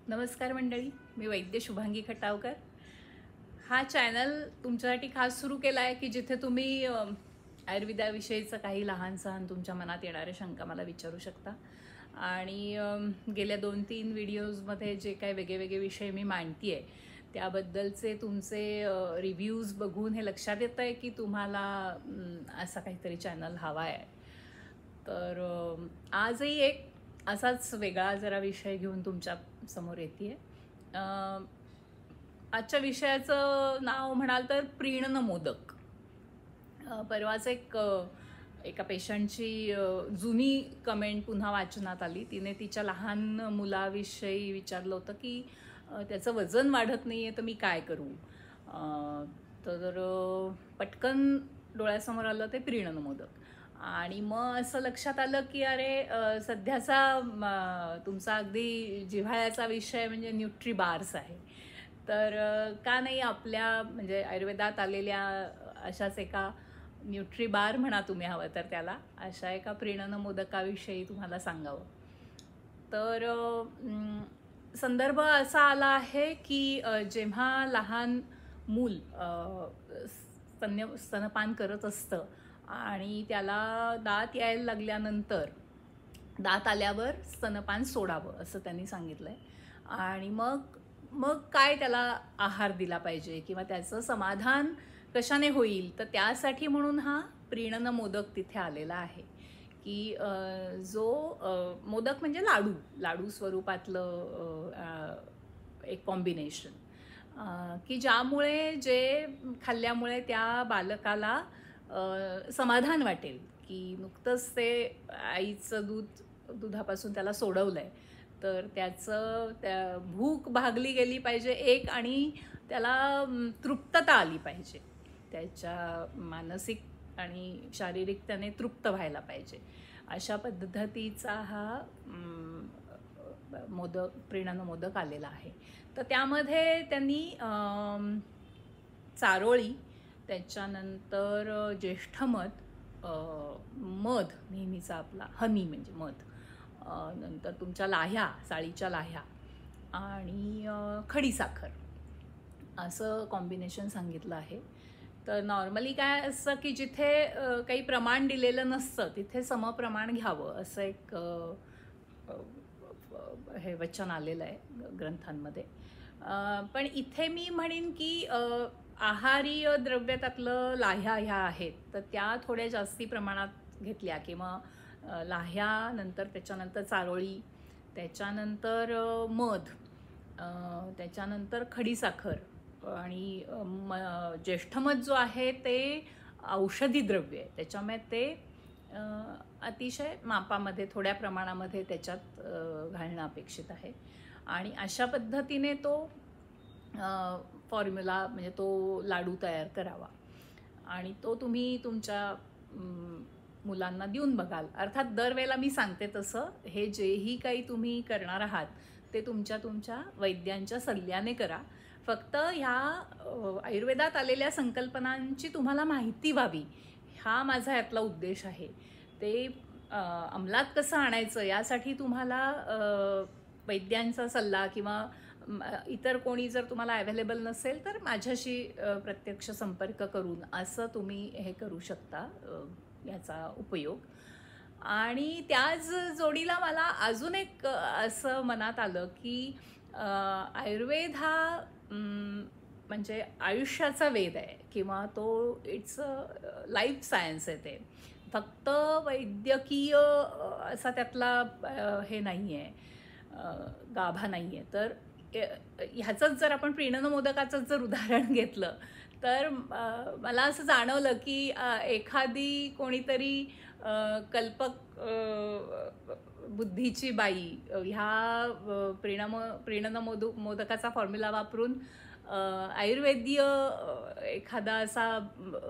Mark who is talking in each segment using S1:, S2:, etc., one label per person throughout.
S1: नमस्कार मंडळी, मी वैद्य शुभांगी खटावकर। हा चॅनल तुमच्यासाठी खास सुरू केला आहे की जिथे तुम्ही आयुर्वेदाविषयीचं काही लहान सहान तुमच्या मनात येणाऱ्या शंका मला विचारू शकता। आणि गेल्या 2-3 व्हिडिओजमध्ये जे काही वेगवेगळे विषय मी मांडती आहे त्याबद्दलचे तुमचे रिव्ह्यूज बघून हे लक्षात येतं आहे की तुम्हाला असा काहीतरी चॅनल हवा आहे। तर आजही एक असाच वेगळा जरा विषय घेऊन तुमच्या समोर येते। आजच्या विषयाचं नाव म्हणाल तर प्रीणन मोदक। परवाच एका पेशंटची जुनी कमेंट पुन्हा वाचनात आली। तिने तिच्या लहान मुलाविषयी विचारलं होतं की त्याचं वजन वाढत नाही आहे तर मी काय करू। तर पटकन डोळ्यासमोर आलं ते प्रीणन मोदक। आणि मग असं लक्षात आलं की अरे सध्याचा तुमचा अगदी जिव्हाळ्याचा विषय म्हणजे न्यूट्री बार्स आहे। तर का नाही आपल्या म्हणजे आयुर्वेदात आलेल्या अशाच एका न्यूट्री बार म्हणा तुम्ही हवं तर त्याला, अशा एका प्रीणन मोदकाविषयी तुम्हाला सांगावं। तर संदर्भ असा आला आहे की जेव्हा लहान मूल स्तनपान करत असतं आणि त्याला दात यायला लागल्यानंतर दात आल्यावर स्तनपान सोडावं असं त्यांनी सांगितलंय। आणि मग काय त्याला आहार दिला पाहिजे किंवा त्याचं समाधान कशाने होईल, तर त्यासाठी म्हणून हा प्रीणन मोदक तिथे आलेला आहे की जो मोदक म्हणजे लाडू स्वरूपातलं एक कॉम्बिनेशन की ज्यामुळे जे खाल्ल्यामुळे त्या बालकाला समाधान वाटेल की नुकतंच ते आईचं दुधापासून त्याला सोडवलं आहे तर त्याचं त्या भूक भागली गेली पाहिजे एक, आणि त्याला तृप्तता आली पाहिजे, त्याच्या मानसिक आणि शारीरिक त्याने तृप्त व्हायला पाहिजे, अशा पद्धतीचा हा प्रीणन मोदक आलेला आहे। तर त्यामध्ये त्यांनी चारोळी, त्याच्यानंतर ज्येष्ठ मध नेहमीचा आपला हनी म्हणजे मध, नंतर तुमच्या लाह्या, साळीच्या लाह्या आणि खडीसाखर असं कॉम्बिनेशन सांगितलं आहे। तर नॉर्मली काय असतं की जिथे काही प्रमाण दिलेलं नसतं तिथे समप्रमाण घ्यावं असं एक हे वचन आलेलं आहे ग्रंथांमध्ये। पण इथे मी म्हणेन की आहारीय द्रव्य त्यातलं लाह्या ह्या आहेत तर त्या थोड्या जास्ती प्रमाणात घेतल्या किंवा लाह्या, नंतर त्याच्यानंतर चारोळी, त्याच्यानंतर मध, त्याच्यानंतर खडीसाखर आणि ज्येष्ठमध जो आहे ते औषधी द्रव्य आहे त्याच्यामुळे ते अतिशय मापामध्ये थोड्या प्रमाणामध्ये त्याच्यात घालणं अपेक्षित आहे। आणि अशा पद्धतीने तो फॉर्म्युला म्हणजे तो लाडू तयार करावा आणि तो तुम्ही तुमच्या मुलांना देऊन बघाल। अर्थात दरवेळेला मी सांगते तसं हे जेही काही तुम्ही करणार आहात ते तुमच्या वैद्यांच्या सल्ल्याने करा। फक्त ह्या आयुर्वेदात आलेल्या संकल्पनांची तुम्हाला माहिती व्हावी हा माझा यातला उद्देश आहे। ते अंमलात कसं आणायचं यासाठी तुम्हाला वैद्यांचा सल्ला किंवा इतर कोणी जर तुम्हाला अवेलेबल नसेल तर माझ्याशी प्रत्यक्ष संपर्क करून असं तुम्ही हे करू शकता याचा उपयोग। आणि त्याच जोडीला मला अजून एक असं मनात आलं की आयुर्वेद हा म्हणजे आयुष्याचा वेद आहे किंवा तो इट्स लाईफ सायन्स आहे। ते फक्त वैद्यकीय असा त्यातला हे नाही आहे, गाभा नाही आहे। तर ह्याचंच जर आपण प्रीणन मोदकाचं जर उदाहरण घेतलं तर मला असं जाणवलं की एखादी कोणीतरी कल्पक बुद्धीची बाई ह्या प्रीणन मोदकाचा फॉर्म्युला वापरून आयुर्वेदीय एखादा असा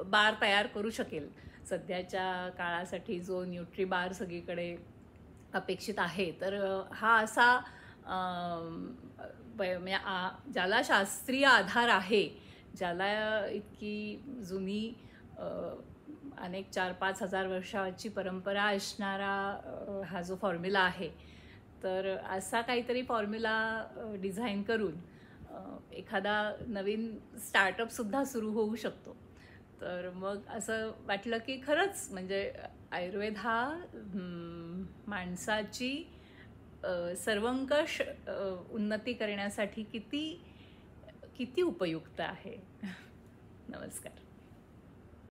S1: बार तयार करू शकेल सध्याच्या काळासाठी जो न्यूट्री बार सगळीकडे अपेक्षित आहे। तर हा असा म्हणजे ज्याला शास्त्रीय आधार आहे, ज्याला इतकी जुनी अनेक 4-5 हजार वर्षाची परंपरा असणारा हा जो फॉर्म्युला आहे तर असा काहीतरी फॉर्म्युला डिझाईन करून एखादा नवीन स्टार्टअपसुद्धा सुरू होऊ शकतो. तर मग असं वाटलं की खरंच म्हणजे आयुर्वेद हा माणसाची सर्वंकष उन्नती करण्यासाठी किती किती उपयुक्त आहे. नमस्कार.